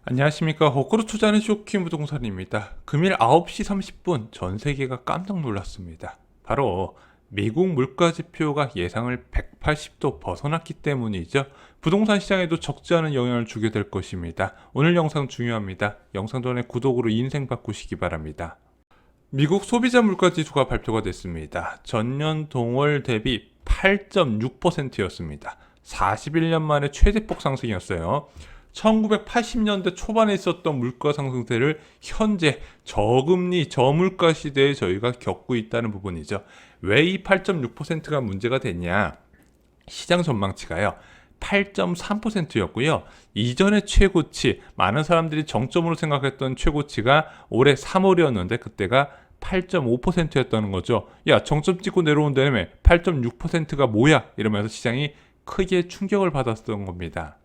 안녕하십니까. 거꾸로 투자하는 쇼킹 부동산입니다. 금일 9시 30분 전 세계가 깜짝 놀랐습니다. 바로 미국 물가지표가 예상을 180도 벗어났기 때문이죠. 부동산 시장에도 적지 않은 영향을 주게 될 것입니다. 오늘 영상 중요합니다. 영상 전에 구독으로 인생 바꾸시기 바랍니다. 미국 소비자 물가지수가 발표가 됐습니다. 전년 동월 대비 8.6%였습니다. 41년 만에 최대폭 상승이었어요. 1980년대 초반에 있었던 물가 상승세를 현재 저금리, 저물가 시대에 저희가 겪고 있다는 부분이죠. 왜 이 8.6%가 문제가 됐냐? 시장 전망치가요. 8.3%였고요. 이전의 최고치, 많은 사람들이 정점으로 생각했던 최고치가 올해 3월이었는데 그때가 8.5%였다는 거죠. 야, 정점 찍고 내려온 다음에 8.6%가 뭐야? 이러면서 시장이 크게 충격을 받았던 겁니다.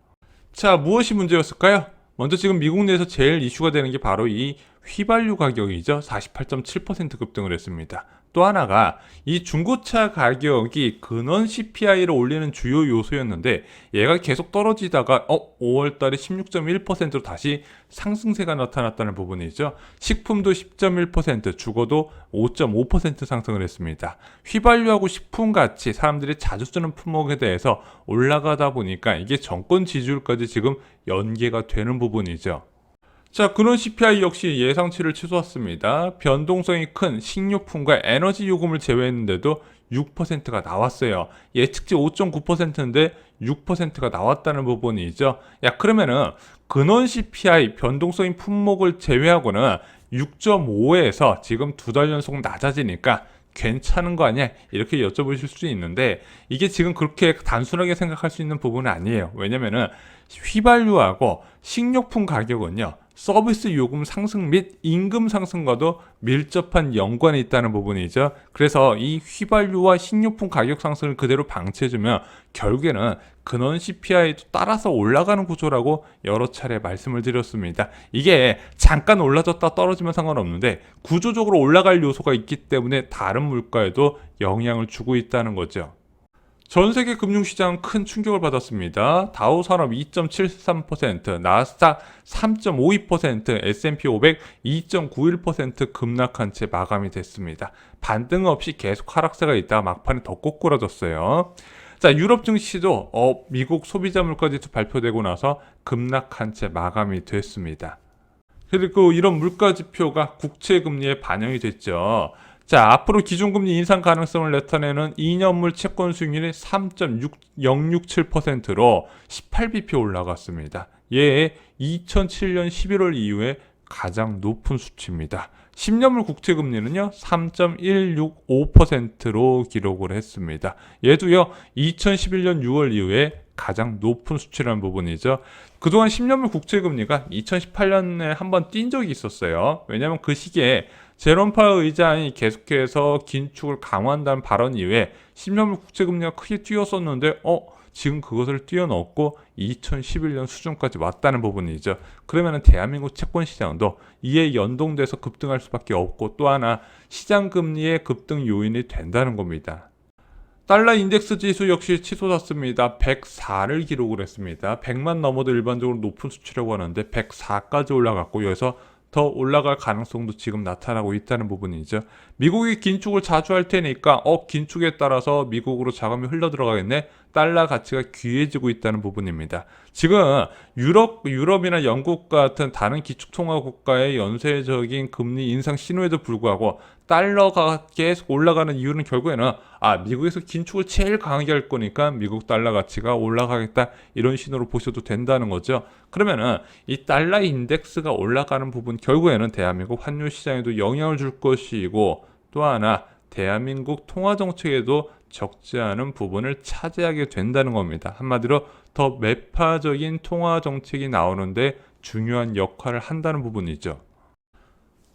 자, 무엇이 문제였을까요? 먼저 지금 미국 내에서 제일 이슈가 되는 게 바로 이 휘발유 가격이죠. 48.7% 급등을 했습니다. 또 하나가 이 중고차 가격이 근원 CPI를 올리는 주요 요소였는데 얘가 계속 떨어지다가 5월 달에 16.1%로 다시 상승세가 나타났다는 부분이죠. 식품도 10.1%, 주거도 5.5% 상승을 했습니다. 휘발유하고 식품 같이 사람들이 자주 쓰는 품목에 대해서 올라가다 보니까 이게 정권 지지율까지 지금 연계가 되는 부분이죠. 자, 근원 CPI 역시 예상치를 치솟았습니다. 변동성이 큰 식료품과 에너지 요금을 제외했는데도 6%가 나왔어요. 예측치 5.9%인데 6%가 나왔다는 부분이죠. 야, 그러면은 근원 CPI 변동성인 품목을 제외하고는 6.5에서 지금 2달 연속 낮아지니까 괜찮은 거 아니야? 이렇게 여쭤보실 수 있는데 이게 지금 그렇게 단순하게 생각할 수 있는 부분은 아니에요. 왜냐면은 휘발유하고 식료품 가격은요, 서비스 요금 상승 및 임금 상승과도 밀접한 연관이 있다는 부분이죠. 그래서 이 휘발유와 식료품 가격 상승을 그대로 방치해주면 결국에는 근원 CPI도 따라서 올라가는 구조라고 여러 차례 말씀을 드렸습니다. 이게 잠깐 올라졌다 떨어지면 상관없는데 구조적으로 올라갈 요소가 있기 때문에 다른 물가에도 영향을 주고 있다는 거죠. 전 세계 금융시장은 큰 충격을 받았습니다. 다우산업 2.73%, 나스닥 3.52%, S&P 500 2.91% 급락한 채 마감이 됐습니다. 반등 없이 계속 하락세가 있다가 막판에 더 꼬꾸라졌어요. 자, 유럽 증시도 미국 소비자 물가지수 발표되고 나서 급락한 채 마감이 됐습니다. 그리고 이런 물가지표가 국채금리에 반영이 됐죠. 자, 앞으로 기준금리 인상 가능성을 나타내는 2년물 채권 수익률이 3.067%로 18bp 올라갔습니다. 얘 2007년 11월 이후에 가장 높은 수치입니다. 10년물 국채금리는요 3.165%로 기록을 했습니다. 얘도요 2011년 6월 이후에 가장 높은 수치라는 부분이죠. 그동안 10년물 국채금리가 2018년에 한번 뛴 적이 있었어요. 왜냐하면 그 시기에 제롬 파월 의장이 계속해서 긴축을 강화한다는 발언 이후에 10년물 국채금리가 크게 뛰었었는데 지금 그것을 뛰어넘고 2011년 수준까지 왔다는 부분이죠. 그러면 대한민국 채권 시장도 이에 연동돼서 급등할 수밖에 없고 또 하나 시장 금리의 급등 요인이 된다는 겁니다. 달러 인덱스 지수 역시 치솟았습니다. 104를 기록을 했습니다. 100만 넘어도 일반적으로 높은 수치라고 하는데 104까지 올라갔고 여기서 더 올라갈 가능성도 지금 나타나고 있다는 부분이죠. 미국이 긴축을 자주 할 테니까 긴축에 따라서 미국으로 자금이 흘러 들어가겠네. 달러 가치가 귀해지고 있다는 부분입니다. 지금 유럽이나 영국 같은 다른 기축통화 국가의 연쇄적인 금리 인상 신호에도 불구하고 달러가 계속 올라가는 이유는 결국에는 미국에서 긴축을 제일 강하게 할 거니까 미국 달러 가치가 올라가겠다 이런 신호로 보셔도 된다는 거죠. 그러면은 이 달러 인덱스가 올라가는 부분 결국에는 대한민국 환율 시장에도 영향을 줄 것이고 또 하나 대한민국 통화 정책에도 적지 않은 부분을 차지하게 된다는 겁니다. 한마디로 더 매파적인 통화 정책이 나오는데 중요한 역할을 한다는 부분이죠.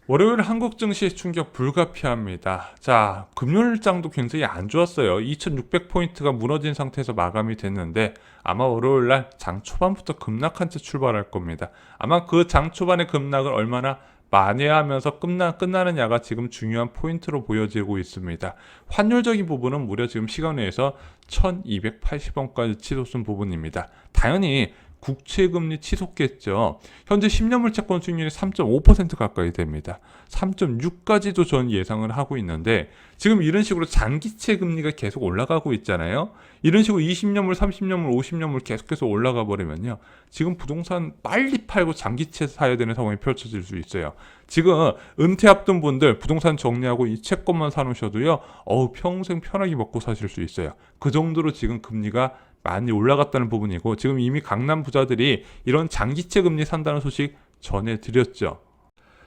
월요일 한국 증시 충격 불가피합니다. 자, 금요일장도 굉장히 안 좋았어요. 2600포인트가 무너진 상태에서 마감이 됐는데 아마 월요일날 장 초반부터 급락한 채 출발할 겁니다. 아마 그 장 초반의 급락을 얼마나 만회하면서 끝나느냐가 지금 중요한 포인트로 보여지고 있습니다. 환율적인 부분은 무려 지금 시간 내에서 1280원까지 치솟은 부분입니다. 당연히 국채금리 치솟겠죠. 현재 10년물 채권 수익률이 3.5% 가까이 됩니다. 3.6까지도 전 예상을 하고 있는데 지금 이런 식으로 장기채 금리가 계속 올라가고 있잖아요. 이런 식으로 20년물, 30년물, 50년물 계속해서 올라가 버리면요. 지금 부동산 빨리 팔고 장기채 사야 되는 상황이 펼쳐질 수 있어요. 지금 은퇴 앞둔 분들 부동산 정리하고 이 채권만 사놓으셔도요. 평생 편하게 먹고 사실 수 있어요. 그 정도로 지금 금리가 많이 올라갔다는 부분이고 지금 이미 강남 부자들이 이런 장기채 금리 산다는 소식 전해드렸죠.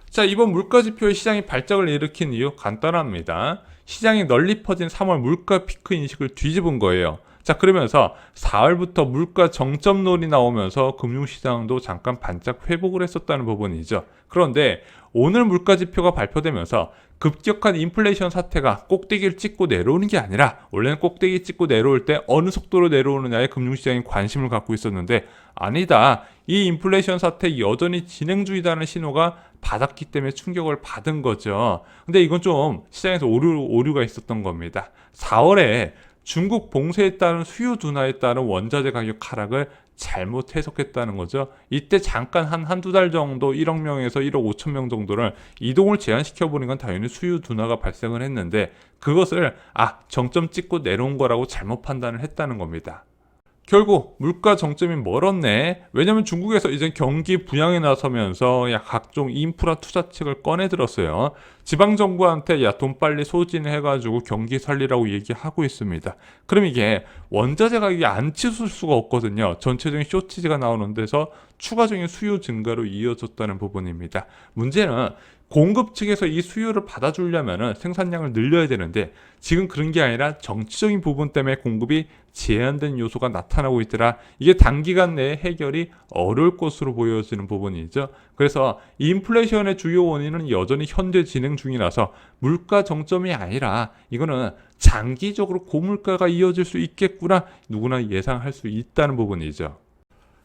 자, 이번 물가지표의 시장이 발작을 일으킨 이유 간단합니다. 시장이 널리 퍼진 3월 물가 피크 인식을 뒤집은 거예요. 자, 그러면서 4월부터 물가 정점론이 나오면서 금융시장도 잠깐 반짝 회복을 했었다는 부분이죠. 그런데 오늘 물가지표가 발표되면서 급격한 인플레이션 사태가 꼭대기를 찍고 내려오는 게 아니라 원래는 꼭대기 찍고 내려올 때 어느 속도로 내려오느냐에 금융시장이 관심을 갖고 있었는데 아니다. 이 인플레이션 사태 여전히 진행 중이다는 신호가 받았기 때문에 충격을 받은 거죠. 근데 이건 좀 시장에서 오류가 있었던 겁니다. 4월에 중국 봉쇄에 따른 수요 둔화에 따른 원자재 가격 하락을 잘못 해석했다는 거죠. 이때 잠깐 한두 달 정도 1억 명에서 1억 5천 명 정도를 이동을 제한시켜 버린 건 당연히 수요 둔화가 발생을 했는데 그것을 정점 찍고 내려온 거라고 잘못 판단을 했다는 겁니다. 결국 물가 정점이 멀었네. 왜냐면 중국에서 이제 경기 부양에 나서면서 각종 인프라 투자책을 꺼내들었어요. 지방정부한테 돈 빨리 소진해가지고 경기 살리라고 얘기하고 있습니다. 그럼 이게 원자재 가격이 안 치솟을 수가 없거든요. 전체적인 쇼티지가 나오는 데서 추가적인 수요 증가로 이어졌다는 부분입니다. 문제는 공급 측에서 이 수요를 받아주려면 생산량을 늘려야 되는데 지금 그런 게 아니라 정치적인 부분 때문에 공급이 제한된 요소가 나타나고 있더라. 이게 단기간 내에 해결이 어려울 것으로 보여지는 부분이죠. 그래서 인플레이션의 주요 원인은 여전히 현재 진행 중이라서 물가 정점이 아니라 이거는 장기적으로 고물가가 이어질 수 있겠구나 누구나 예상할 수 있다는 부분이죠.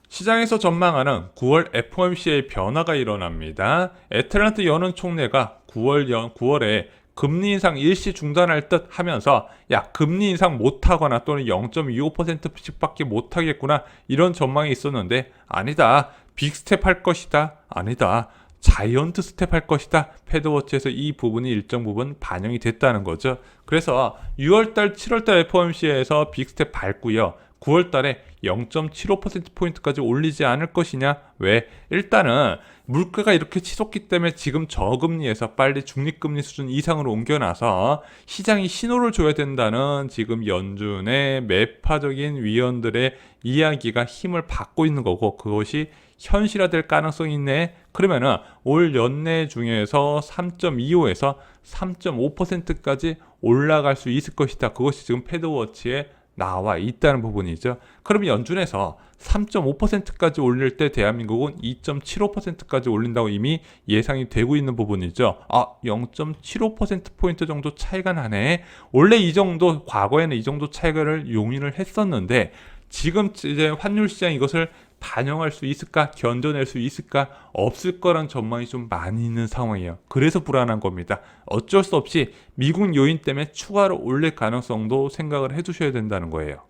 시장에서 전망하는 9월 FOMC의 변화가 일어납니다. 애틀랜타 연은 총회가 9월에 금리 인상 일시 중단할 듯 하면서 금리 인상 못하거나 또는 0.25%씩밖에 못하겠구나 이런 전망이 있었는데 아니다. 빅스텝 할 것이다. 아니다. 자이언트 스텝 할 것이다. 패드워치에서 이 부분이 일정 부분 반영이 됐다는 거죠. 그래서 6월달, 7월달 FOMC에서 빅스텝 밟고요. 9월달에 0.75%포인트까지 올리지 않을 것이냐? 왜? 일단은 물가가 이렇게 치솟기 때문에 지금 저금리에서 빨리 중립금리 수준 이상으로 옮겨놔서 시장이 신호를 줘야 된다는 지금 연준의 매파적인 위원들의 이야기가 힘을 받고 있는 거고 그것이 현실화될 가능성이 있네. 그러면은 올 연내 중에서 3.25에서 3.5%까지 올라갈 수 있을 것이다. 그것이 지금 패드워치에 나와 있다는 부분이죠. 그럼 연준에서 3.5%까지 올릴 때 대한민국은 2.75%까지 올린다고 이미 예상이 되고 있는 부분이죠. 0.75%포인트 정도 차이가 나네. 원래 이 정도, 과거에는 이 정도 차이를 용인을 했었는데 지금 이제 환율 시장 이것을 반영할 수 있을까? 견뎌낼 수 있을까? 없을 거란 전망이 좀 많이 있는 상황이에요. 그래서 불안한 겁니다. 어쩔 수 없이 미국 요인 때문에 추가로 올릴 가능성도 생각을 해두셔야 된다는 거예요.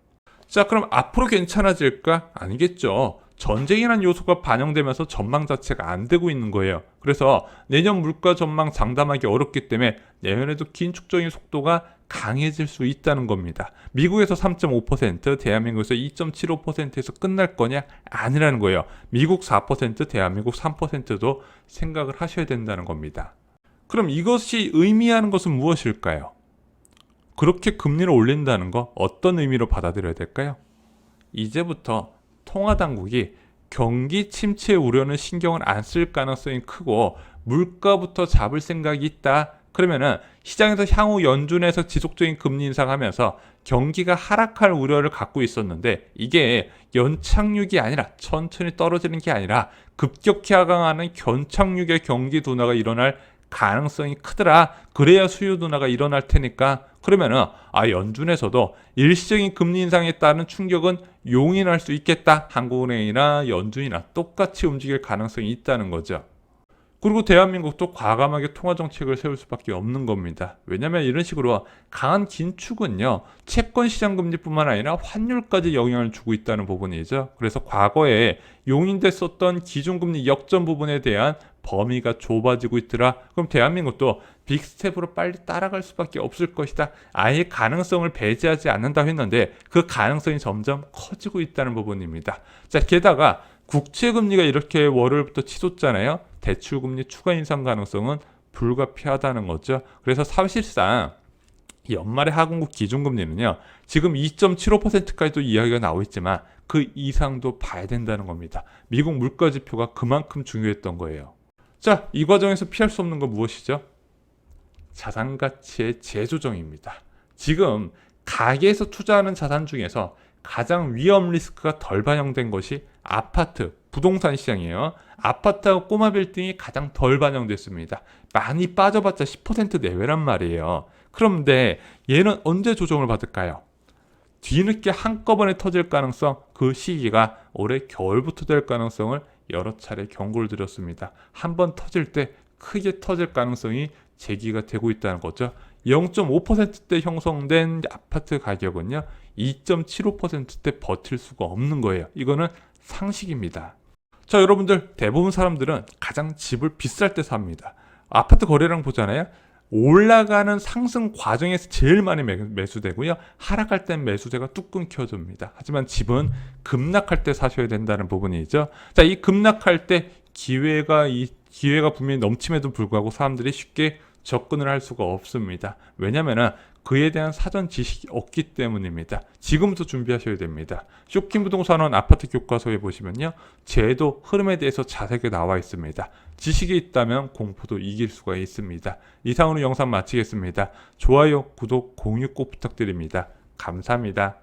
자, 그럼 앞으로 괜찮아질까? 아니겠죠. 전쟁이라는 요소가 반영되면서 전망 자체가 안 되고 있는 거예요. 그래서 내년 물가 전망 장담하기 어렵기 때문에 내년에도 긴축적인 속도가 강해질 수 있다는 겁니다. 미국에서 3.5%, 대한민국에서 2.75%에서 끝날 거냐? 아니라는 거예요. 미국 4%, 대한민국 3%도 생각을 하셔야 된다는 겁니다. 그럼 이것이 의미하는 것은 무엇일까요? 그렇게 금리를 올린다는 거 어떤 의미로 받아들여야 될까요? 이제부터 통화당국이 경기 침체 우려는 신경을 안 쓸 가능성이 크고 물가부터 잡을 생각이 있다. 그러면은 시장에서 향후 연준에서 지속적인 금리 인상하면서 경기가 하락할 우려를 갖고 있었는데 이게 연착륙이 아니라 천천히 떨어지는 게 아니라 급격히 하강하는 견착륙의 경기 둔화가 일어날 가능성이 크더라. 그래야 수요 둔화가 일어날 테니까 그러면은 연준에서도 일시적인 금리 인상에 따른 충격은 용인할 수 있겠다. 한국은행이나 연준이나 똑같이 움직일 가능성이 있다는 거죠. 그리고 대한민국도 과감하게 통화 정책을 세울 수밖에 없는 겁니다. 왜냐하면 이런 식으로 강한 긴축은요, 채권 시장 금리뿐만 아니라 환율까지 영향을 주고 있다는 부분이죠. 그래서 과거에 용인됐었던 기준금리 역전 부분에 대한 범위가 좁아지고 있더라. 그럼 대한민국도 빅스텝으로 빨리 따라갈 수밖에 없을 것이다. 아예 가능성을 배제하지 않는다 했는데 그 가능성이 점점 커지고 있다는 부분입니다. 자, 게다가 국채금리가 이렇게 월요일부터 치솟잖아요. 대출금리 추가 인상 가능성은 불가피하다는 거죠. 그래서 사실상 연말에 하공급 기준금리는요, 지금 2.75%까지도 이야기가 나오고 있지만 그 이상도 봐야 된다는 겁니다. 미국 물가지표가 그만큼 중요했던 거예요. 자, 이 과정에서 피할 수 없는 건 무엇이죠? 자산가치의 재조정입니다. 지금 가계에서 투자하는 자산 중에서 가장 위험 리스크가 덜 반영된 것이 아파트, 부동산 시장이에요. 아파트하고 꼬마 빌딩이 가장 덜 반영됐습니다. 많이 빠져봤자 10% 내외란 말이에요. 그런데 얘는 언제 조정을 받을까요? 뒤늦게 한꺼번에 터질 가능성, 그 시기가 올해 겨울부터 될 가능성을 여러 차례 경고를 드렸습니다. 한번 터질 때 크게 터질 가능성이 제기가 되고 있다는 거죠. 0.5%대 형성된 아파트 가격은요, 2.75%대 버틸 수가 없는 거예요. 이거는 상식입니다. 자, 여러분들, 대부분 사람들은 가장 집을 비쌀 때 삽니다. 아파트 거래량 보잖아요. 올라가는 상승 과정에서 제일 많이 매수되고요. 하락할 땐 매수세가 뚝 끊겨집니다. 하지만 집은 급락할 때 사셔야 된다는 부분이죠. 자, 이 급락할 때 기회가 분명히 넘침에도 불구하고 사람들이 쉽게 접근을 할 수가 없습니다. 왜냐면은 그에 대한 사전 지식이 없기 때문입니다. 지금부터 준비하셔야 됩니다. 쇼킹 부동산원 아파트 교과서에 보시면요, 제도 흐름에 대해서 자세하게 나와 있습니다. 지식이 있다면 공포도 이길 수가 있습니다. 이상으로 영상 마치겠습니다. 좋아요, 구독, 공유 꼭 부탁드립니다. 감사합니다.